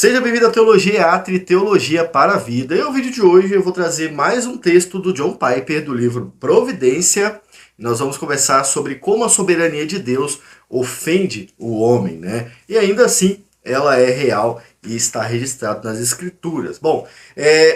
Seja bem-vindo à Teologia Atre, Teologia para a Vida. E no vídeo de hoje eu vou trazer mais um texto do John Piper, do livro Providência. Nós vamos conversar sobre como a soberania de Deus ofende o homem, né? E ainda assim, ela é real e está registrado nas Escrituras. Bom,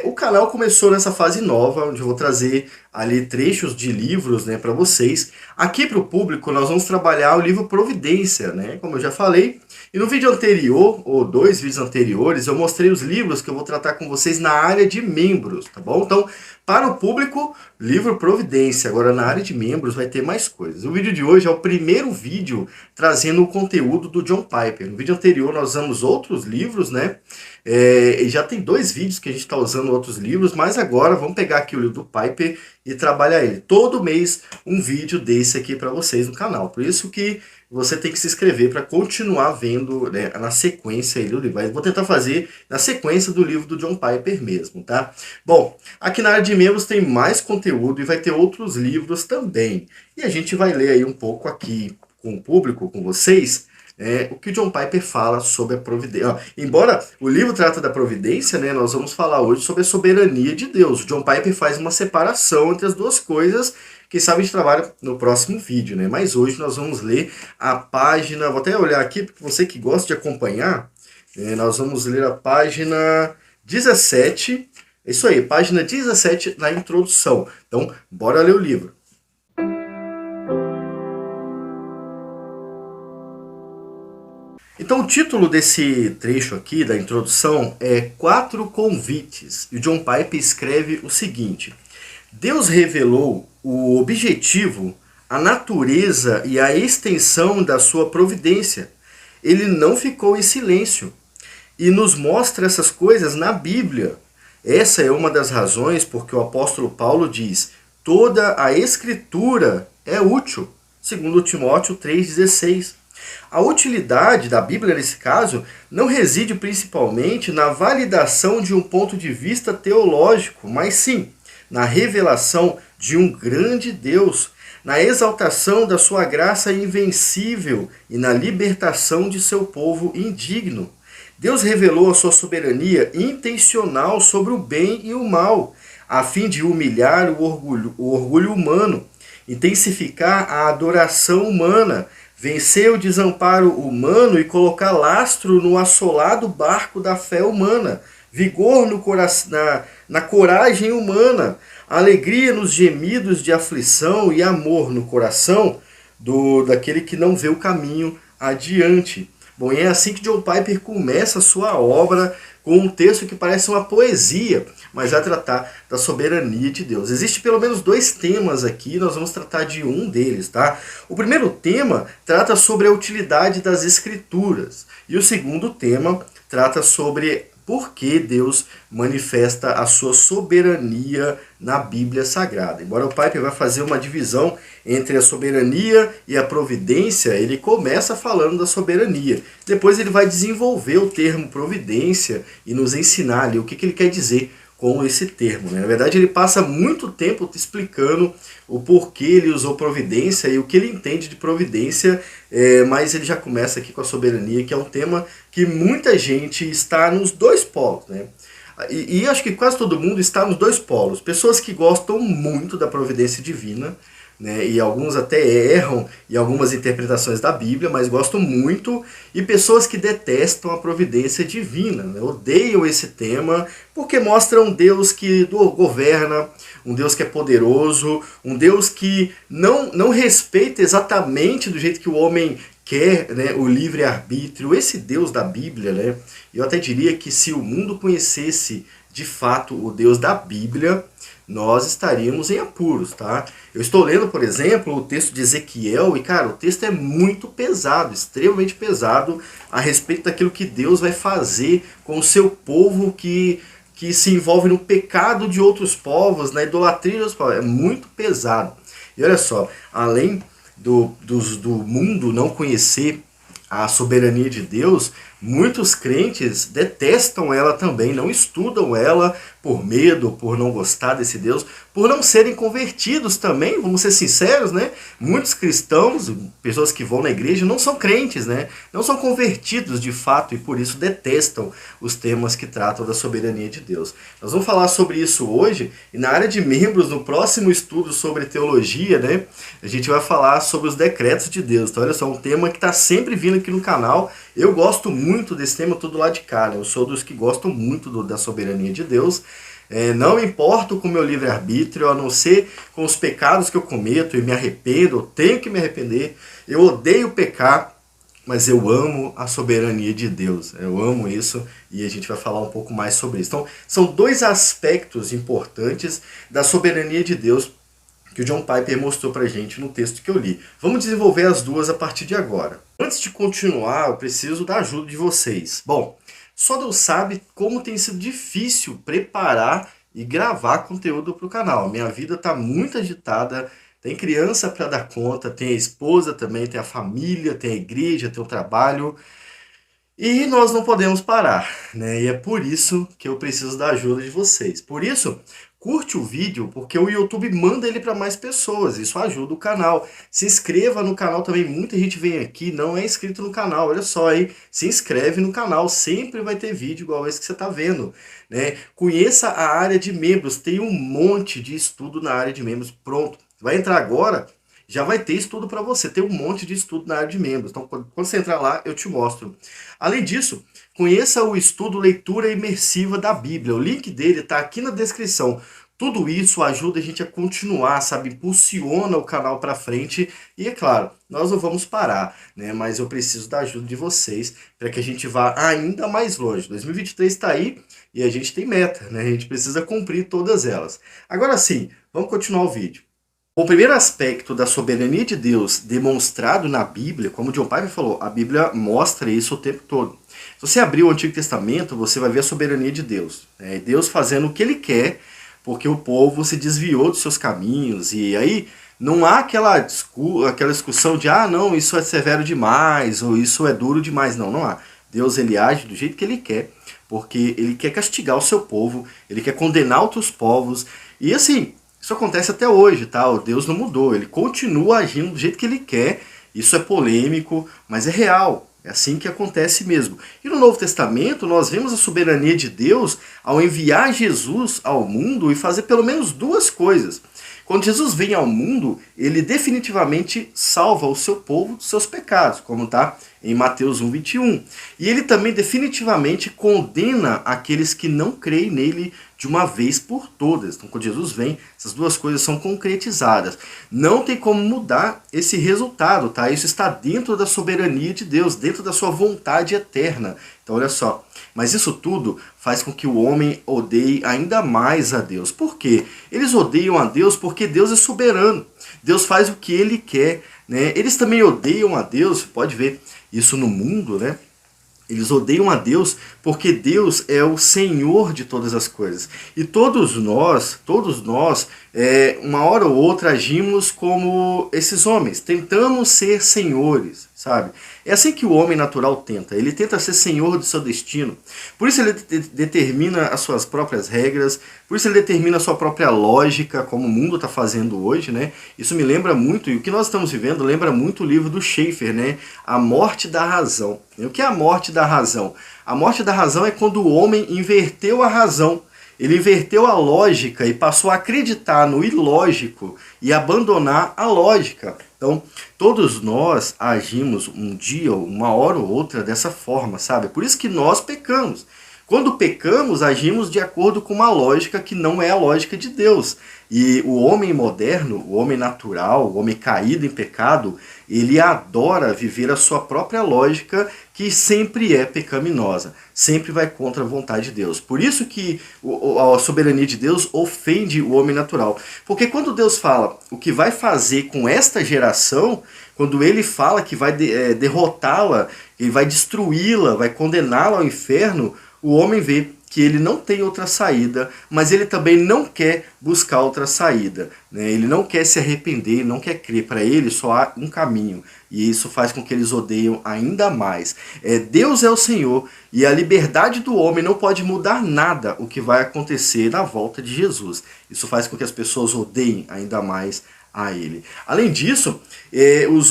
o canal começou nessa fase nova, onde eu vou trazer ali trechos de livros, né, para vocês. Aqui para o público nós vamos trabalhar o livro Providência, né? Como eu já falei. E no vídeo anterior, ou dois vídeos anteriores, eu mostrei os livros que eu vou tratar com vocês na área de membros, tá bom? Então, para o público, livro Providência. Agora, na área de membros, vai ter mais coisas. O vídeo de hoje é o primeiro vídeo trazendo o conteúdo do John Piper. No vídeo anterior, nós usamos outros livros, né? E já tem dois vídeos que a gente está usando outros livros, mas agora vamos pegar aqui o livro do Piper e trabalhar ele. Todo mês, um vídeo desse aqui para vocês no canal. Por isso que você tem que se inscrever para continuar vendo, né, na sequência do livro. Vou tentar fazer na sequência do livro do John Piper mesmo, tá? Bom, aqui na área de membros tem mais conteúdo e vai ter outros livros também. E a gente vai ler aí um pouco aqui com o público, com vocês, o que o John Piper fala sobre a providência. Embora o livro trata da providência, né, nós vamos falar hoje sobre a soberania de Deus. O John Piper faz uma separação entre as duas coisas. Quem sabe a gente trabalha no próximo vídeo, né? Mas hoje nós vamos ler a página... Vou até olhar aqui, porque você que gosta de acompanhar, nós vamos ler a página 17. É isso aí, página 17 na introdução. Então, bora ler o livro. Então, o título desse trecho aqui, da introdução, é Quatro Convites. E o John Piper escreve o seguinte: Deus revelou o objetivo, a natureza e a extensão da sua providência. Ele não ficou em silêncio e nos mostra essas coisas na Bíblia. Essa é uma das razões porque o apóstolo Paulo diz: toda a Escritura é útil, segundo Timóteo 3,16. A utilidade da Bíblia, nesse caso, não reside principalmente na validação de um ponto de vista teológico, mas sim na revelação de um grande Deus, na exaltação da sua graça invencível e na libertação de seu povo indigno. Deus revelou a sua soberania intencional sobre o bem e o mal, a fim de humilhar o orgulho humano, intensificar a adoração humana, vencer o desamparo humano e colocar lastro no assolado barco da fé humana, vigor na coragem humana, alegria nos gemidos de aflição e amor no coração daquele que não vê o caminho adiante. Bom, e é assim que John Piper começa a sua obra, com um texto que parece uma poesia, mas vai tratar da soberania de Deus. Existem pelo menos dois temas aqui, nós vamos tratar de um deles, tá? O primeiro tema trata sobre a utilidade das Escrituras, e o segundo tema trata sobre por que Deus manifesta a sua soberania na Bíblia Sagrada. Embora o Piper vai fazer uma divisão entre a soberania e a providência, ele começa falando da soberania. Depois ele vai desenvolver o termo providência e nos ensinar ali o que ele quer dizer com esse termo, né? Na verdade, ele passa muito tempo explicando o porquê ele usou providência e o que ele entende de providência, mas ele já começa aqui com a soberania, que é um tema que muita gente está nos dois polos, né? E acho que quase todo mundo está nos dois polos. Pessoas que gostam muito da providência divina, né, e alguns até erram em algumas interpretações da Bíblia, mas gostam muito, e pessoas que detestam a providência divina, né, odeiam esse tema, porque mostra um Deus que governa, um Deus que é poderoso, um Deus que não respeita exatamente do jeito que o homem quer, né, o livre-arbítrio. Esse Deus da Bíblia, né, eu até diria que se o mundo conhecesse de fato o Deus da Bíblia, nós estaríamos em apuros, tá? Eu estou lendo, por exemplo, o texto de Ezequiel e, cara, o texto é muito pesado, extremamente pesado, a respeito daquilo que Deus vai fazer com o seu povo que se envolve no pecado de outros povos, na idolatria de outros povos. É muito pesado. E olha só, além do mundo não conhecer a soberania de Deus, Muitos crentes detestam ela também, não estudam ela por medo, por não gostar desse Deus, por não serem convertidos também, vamos ser sinceros, né? Muitos cristãos, pessoas que vão na igreja, não são crentes, né? Não são convertidos de fato e por isso detestam os temas que tratam da soberania de Deus. Nós vamos falar sobre isso hoje e na área de membros, no próximo estudo sobre teologia, né? A gente vai falar sobre os decretos de Deus. Então olha só, um tema que está sempre vindo aqui no canal. Eu gosto muito desse tema, tô do lado de cá, né? Eu sou dos que gostam muito da soberania de Deus. Não me importo com o meu livre-arbítrio, a não ser com os pecados que eu cometo e me arrependo, eu tenho que me arrepender. Eu odeio pecar, mas eu amo a soberania de Deus. Eu amo isso e a gente vai falar um pouco mais sobre isso. Então, são dois aspectos importantes da soberania de Deus que o John Piper mostrou pra gente no texto que eu li. Vamos desenvolver as duas a partir de agora. Antes de continuar, eu preciso da ajuda de vocês. Bom, só Deus sabe como tem sido difícil preparar e gravar conteúdo para o canal. Minha vida está muito agitada, tem criança para dar conta, tem a esposa também, tem a família, tem a igreja, tem o trabalho. E nós não podemos parar, né? E é por isso que eu preciso da ajuda de vocês. Por isso, curte o vídeo, porque o YouTube manda ele para mais pessoas. Isso ajuda o canal. Se inscreva no canal também. Muita gente vem aqui, não é inscrito no canal. Olha só aí, se inscreve no canal. Sempre vai ter vídeo igual esse que você está vendo, né? Conheça a área de membros. Tem um monte de estudo na área de membros. Pronto. Vai entrar agora, já vai ter estudo para você. Tem um monte de estudo na área de membros. Então, quando você entrar lá, eu te mostro. Além disso, conheça o estudo Leitura Imersiva da Bíblia. O link dele está aqui na descrição. Tudo isso ajuda a gente a continuar, sabe? Impulsiona o canal para frente. E é claro, nós não vamos parar, né? Mas eu preciso da ajuda de vocês para que a gente vá ainda mais longe. 2023 está aí e a gente tem meta, né? A gente precisa cumprir todas elas. Agora sim, vamos continuar o vídeo. O primeiro aspecto da soberania de Deus demonstrado na Bíblia, como o John Piper falou, a Bíblia mostra isso o tempo todo. Se você abrir o Antigo Testamento, você vai ver a soberania de Deus. Deus fazendo o que Ele quer, porque o povo se desviou dos seus caminhos. E aí não há aquela discussão de, não, isso é severo demais, ou isso é duro demais. Não, não há. Deus, Ele age do jeito que Ele quer, porque Ele quer castigar o seu povo, Ele quer condenar outros povos. E assim, isso acontece até hoje, tá? O Deus não mudou, Ele continua agindo do jeito que Ele quer. Isso é polêmico, mas é real. É assim que acontece mesmo. E no Novo Testamento nós vemos a soberania de Deus ao enviar Jesus ao mundo e fazer pelo menos duas coisas. Quando Jesus vem ao mundo, Ele definitivamente salva o seu povo dos seus pecados, como está em Mateus 1:21. E Ele também definitivamente condena aqueles que não creem nele de uma vez por todas. Então, quando Jesus vem, essas duas coisas são concretizadas. Não tem como mudar esse resultado, tá? Isso está dentro da soberania de Deus, dentro da sua vontade eterna. Então, olha só. Mas isso tudo faz com que o homem odeie ainda mais a Deus. Por quê? Eles odeiam a Deus porque Deus é soberano. Deus faz o que Ele quer, né? Eles também odeiam a Deus, pode ver isso no mundo, né? Eles odeiam a Deus porque Deus é o Senhor de todas as coisas. E todos nós, uma hora ou outra agimos como esses homens. Tentamos ser senhores, sabe? É assim que o homem natural tenta. Ele tenta ser senhor do seu destino. Por isso ele determina as suas próprias regras. Por isso ele determina a sua própria lógica, como o mundo está fazendo hoje, né? Isso me lembra muito, e o que nós estamos vivendo lembra muito o livro do Schaeffer, né? A Morte da Razão. E o que é a morte da razão? A morte da razão é quando o homem inverteu a razão. Ele inverteu a lógica e passou a acreditar no ilógico e abandonar a lógica. Então, todos nós agimos um dia, uma hora ou outra dessa forma, sabe? Por isso que nós pecamos. Quando pecamos, agimos de acordo com uma lógica que não é a lógica de Deus. E o homem moderno, o homem natural, o homem caído em pecado, ele adora viver a sua própria lógica, que sempre é pecaminosa, sempre vai contra a vontade de Deus. Por isso que a soberania de Deus ofende o homem natural. Porque quando Deus fala o que vai fazer com esta geração, quando Ele fala que vai derrotá-la, Ele vai destruí-la, vai condená-la ao inferno, o homem vê que ele não tem outra saída, mas ele também não quer buscar outra saída, né? Ele não quer se arrepender, não quer crer. Para ele só há um caminho, e isso faz com que eles odeiam ainda mais. Deus é o Senhor, e a liberdade do homem não pode mudar nada o que vai acontecer na volta de Jesus. Isso faz com que as pessoas odeiem ainda mais a ele. Além disso,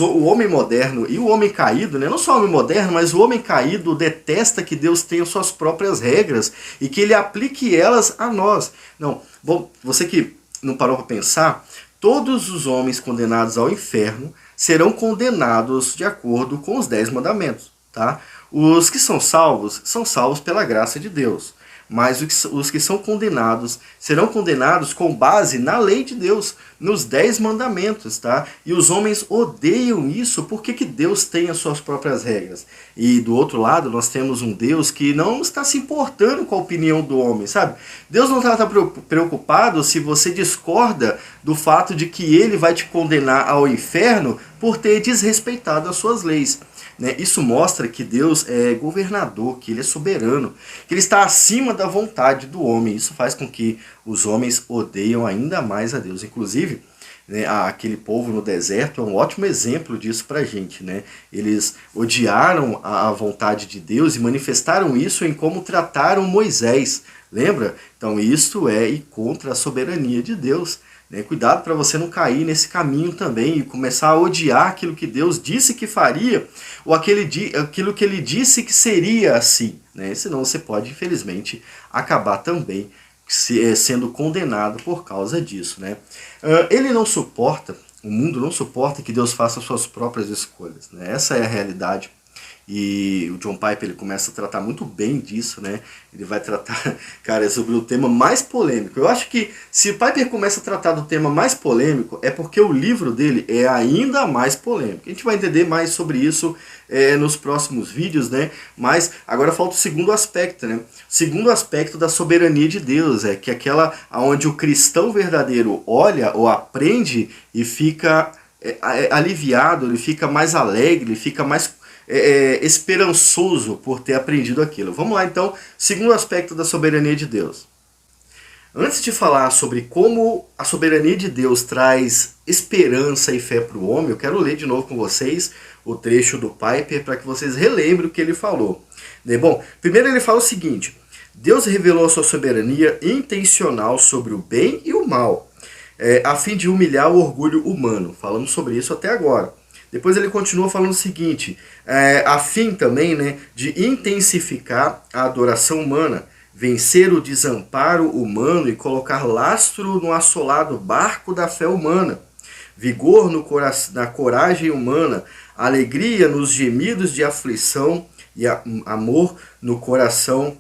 o homem moderno e o homem caído, né? Não só o homem moderno, mas o homem caído detesta que Deus tenha suas próprias regras e que ele aplique elas a nós. Não, bom, você que não parou para pensar, todos os homens condenados ao inferno serão condenados de acordo com os 10 mandamentos, tá? Os que são salvos pela graça de Deus. Mas os que são condenados serão condenados com base na lei de Deus, nos 10 mandamentos, tá? E os homens odeiam isso porque que Deus tem as suas próprias regras. E do outro lado nós temos um Deus que não está se importando com a opinião do homem, sabe? Deus não está preocupado se você discorda do fato de que ele vai te condenar ao inferno por ter desrespeitado as suas leis. Isso mostra que Deus é governador, que ele é soberano, que ele está acima da vontade do homem. Isso faz com que os homens odeiam ainda mais a Deus. Inclusive, aquele povo no deserto é um ótimo exemplo disso pra gente, né? Eles odiaram a vontade de Deus e manifestaram isso em como trataram Moisés. Lembra? Então isso é ir contra a soberania de Deus. Cuidado para você não cair nesse caminho também e começar a odiar aquilo que Deus disse que faria ou aquilo que ele disse que seria assim, né? Senão você pode, infelizmente, acabar também sendo condenado por causa disso, né? O mundo não suporta que Deus faça suas próprias escolhas, né? Essa é a realidade. E o John Piper ele começa a tratar muito bem disso, né? Ele vai tratar, cara, sobre o tema mais polêmico. Eu acho que se o Piper começa a tratar do tema mais polêmico, é porque o livro dele é ainda mais polêmico. A gente vai entender mais sobre isso nos próximos vídeos, né? Mas agora falta o segundo aspecto, né? O segundo aspecto da soberania de Deus é que aquela onde o cristão verdadeiro olha ou aprende e fica aliviado, ele fica mais alegre, ele fica mais esperançoso por ter aprendido aquilo. Vamos lá então, segundo aspecto da soberania de Deus. Antes de falar sobre como a soberania de Deus traz esperança e fé para o homem, eu quero ler de novo com vocês o trecho do Piper para que vocês relembrem o que ele falou. Bom, primeiro ele fala o seguinte: Deus revelou a sua soberania intencional sobre o bem e o mal, a fim de humilhar o orgulho humano. Falamos sobre isso até agora. Depois ele continua falando o seguinte, a fim também, né, de intensificar a adoração humana, vencer o desamparo humano e colocar lastro no assolado barco da fé humana, vigor na coragem humana, alegria nos gemidos de aflição e amor no coração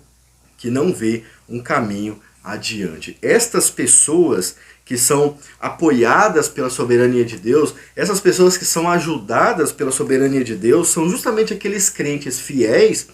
que não vê um caminho adiante. Estas pessoas que são apoiadas pela soberania de Deus, essas pessoas que são ajudadas pela soberania de Deus, são justamente aqueles crentes fiéis,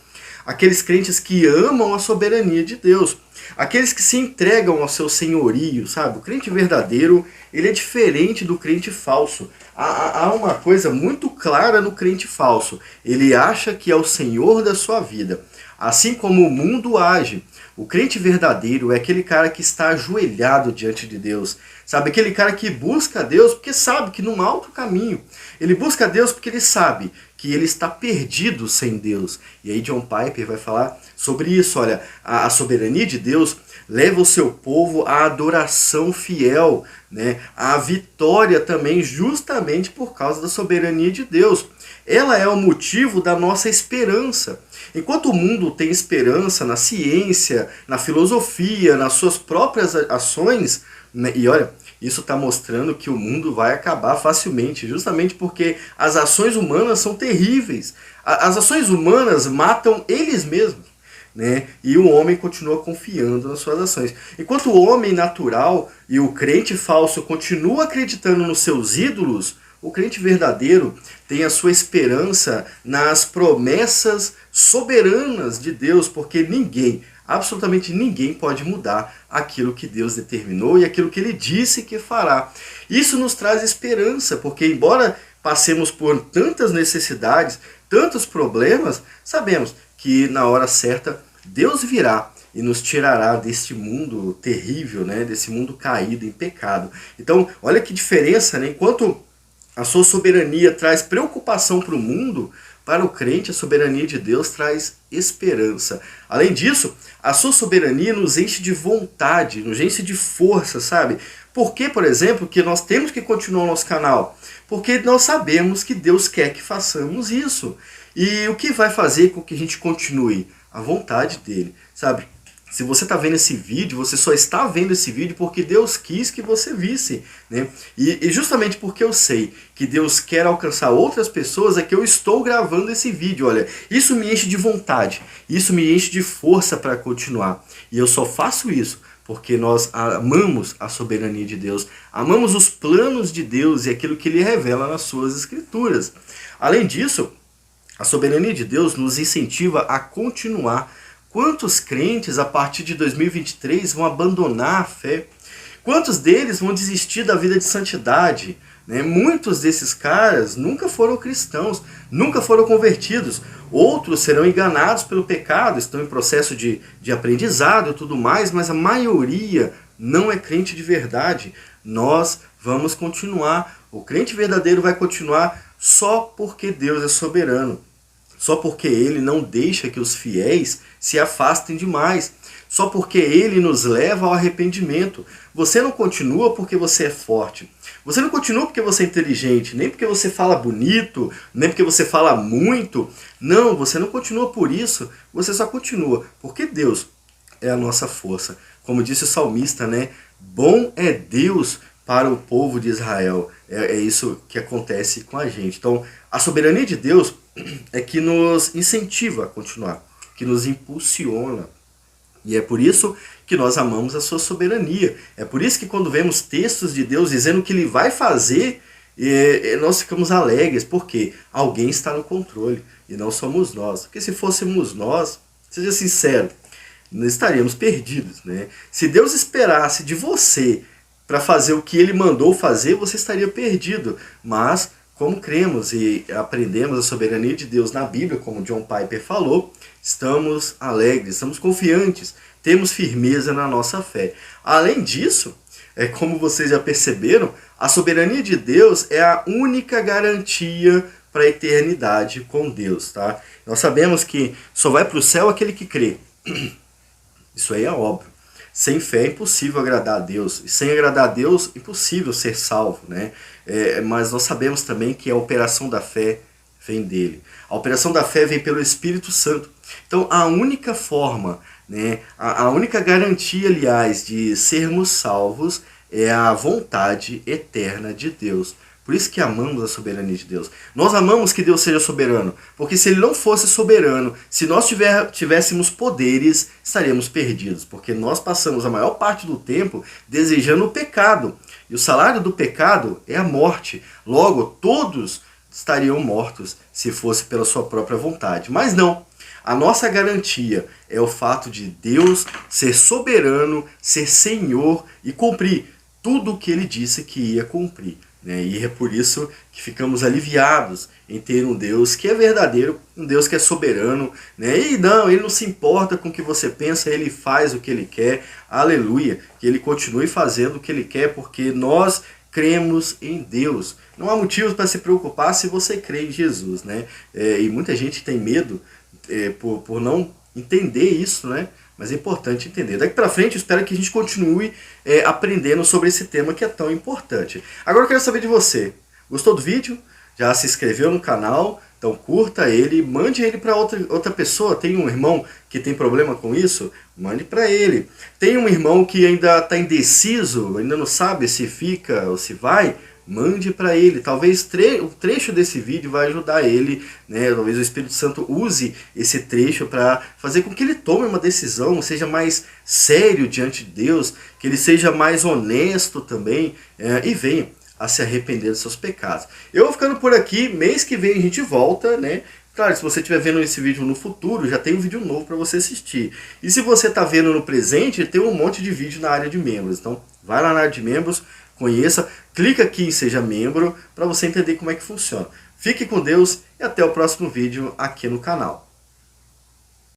aqueles crentes que amam a soberania de Deus, aqueles que se entregam ao seu senhorio, sabe? O crente verdadeiro, ele é diferente do crente falso. Há uma coisa muito clara no crente falso, ele acha que é o senhor da sua vida, assim como o mundo age. O crente verdadeiro é aquele cara que está ajoelhado diante de Deus, sabe? Aquele cara que busca a Deus porque sabe que não há outro caminho. Ele busca a Deus porque ele sabe que ele está perdido sem Deus. E aí John Piper vai falar sobre isso. Olha, a soberania de Deus leva o seu povo à adoração fiel, né? À vitória também, justamente por causa da soberania de Deus. Ela é o motivo da nossa esperança. Enquanto o mundo tem esperança na ciência, na filosofia, nas suas próprias ações, né? E olha, isso está mostrando que o mundo vai acabar facilmente, justamente porque as ações humanas são terríveis. As ações humanas matam eles mesmos, né? E o homem continua confiando nas suas ações. Enquanto o homem natural e o crente falso continuam acreditando nos seus ídolos, o crente verdadeiro tem a sua esperança nas promessas soberanas de Deus, porque ninguém, absolutamente ninguém pode mudar aquilo que Deus determinou e aquilo que ele disse que fará. Isso nos traz esperança, porque embora passemos por tantas necessidades, tantos problemas, sabemos que na hora certa Deus virá e nos tirará deste mundo terrível, né? Desse mundo caído em pecado. Então, olha que diferença, né? Enquanto a sua soberania traz preocupação para o mundo, para o crente a soberania de Deus traz esperança. Além disso, a sua soberania nos enche de vontade, nos enche de força, sabe? Por que, por exemplo, que nós temos que continuar o nosso canal? Porque nós sabemos que Deus quer que façamos isso. E o que vai fazer com que a gente continue? A vontade dele, sabe? Se você está vendo esse vídeo, você só está vendo esse vídeo porque Deus quis que você visse, né? E justamente porque eu sei que Deus quer alcançar outras pessoas é que eu estou gravando esse vídeo. Olha, isso me enche de vontade, isso me enche de força para continuar. E eu só faço isso porque nós amamos a soberania de Deus, amamos os planos de Deus e aquilo que Ele revela nas suas escrituras. Além disso, a soberania de Deus nos incentiva a continuar. Quantos crentes a partir de 2023 vão abandonar a fé? Quantos deles vão desistir da vida de santidade? Né? Muitos desses caras nunca foram cristãos, nunca foram convertidos. Outros serão enganados pelo pecado, estão em processo de aprendizado e tudo mais, mas a maioria não é crente de verdade. Nós vamos continuar. O crente verdadeiro vai continuar só porque Deus é soberano. Só porque Ele não deixa que os fiéis se afastem demais. Só porque Ele nos leva ao arrependimento. Você não continua porque você é forte. Você não continua porque você é inteligente. Nem porque você fala bonito. Nem porque você fala muito. Não, você não continua por isso. Você só continua porque Deus é a nossa força. Como disse o salmista, né? Bom é Deus para o povo de Israel. É isso que acontece com a gente. Então, a soberania de Deus é que nos incentiva a continuar, que nos impulsiona. E é por isso que nós amamos a sua soberania. É por isso que quando vemos textos de Deus dizendo o que Ele vai fazer, nós ficamos alegres, porque alguém está no controle e não somos nós. Porque se fôssemos nós, seja sincero, nós estaríamos perdidos, né? Se Deus esperasse de você para fazer o que Ele mandou fazer, você estaria perdido. Mas como cremos e aprendemos a soberania de Deus na Bíblia, como John Piper falou, estamos alegres, estamos confiantes, temos firmeza na nossa fé. Além disso, como vocês já perceberam, a soberania de Deus é a única garantia para a eternidade com Deus. Tá? Nós sabemos que só vai para o céu aquele que crê. Isso aí é óbvio. Sem fé é impossível agradar a Deus. E sem agradar a Deus, é impossível ser salvo, né? Mas nós sabemos também que a operação da fé vem dele. A operação da fé vem pelo Espírito Santo. Então, a única forma, né, a única garantia, aliás, de sermos salvos é a vontade eterna de Deus. Por isso que amamos a soberania de Deus. Nós amamos que Deus seja soberano, porque se Ele não fosse soberano, se nós tivéssemos poderes, estaríamos perdidos, porque nós passamos a maior parte do tempo desejando o pecado. E o salário do pecado é a morte. Logo, todos estariam mortos se fosse pela sua própria vontade. Mas não. A nossa garantia é o fato de Deus ser soberano, ser Senhor e cumprir tudo o que Ele disse que ia cumprir. E é por isso que ficamos aliviados em ter um Deus que é verdadeiro, um Deus que é soberano. E não, Ele não se importa com o que você pensa, Ele faz o que Ele quer. Aleluia, que Ele continue fazendo o que Ele quer, porque nós cremos em Deus. Não há motivos para se preocupar se você crê em Jesus. E muita gente tem medo por não entender isso, mas é importante entender. Daqui para frente eu espero que a gente continue aprendendo sobre esse tema que é tão importante. Agora eu quero saber de você. Gostou do vídeo? Já se inscreveu no canal? Então curta ele, mande ele para outra pessoa. Tem um irmão que tem problema com isso? Mande para ele. Tem um irmão que ainda está indeciso, ainda não sabe se fica ou se vai? Mande para ele. Talvez o trecho desse vídeo vai ajudar ele, Talvez o Espírito Santo use esse trecho para fazer com que ele tome uma decisão, seja mais sério diante de Deus, que ele seja mais honesto também e venha a se arrepender dos seus pecados. Eu vou ficando por aqui. Mês que vem a gente volta, Claro, se você estiver vendo esse vídeo no futuro, já tem um vídeo novo para você assistir. E se você está vendo no presente, tem um monte de vídeo na área de membros. Então, vai lá na área de membros, conheça, clica aqui em Seja Membro para você entender como é que funciona. Fique com Deus e até o próximo vídeo aqui no canal.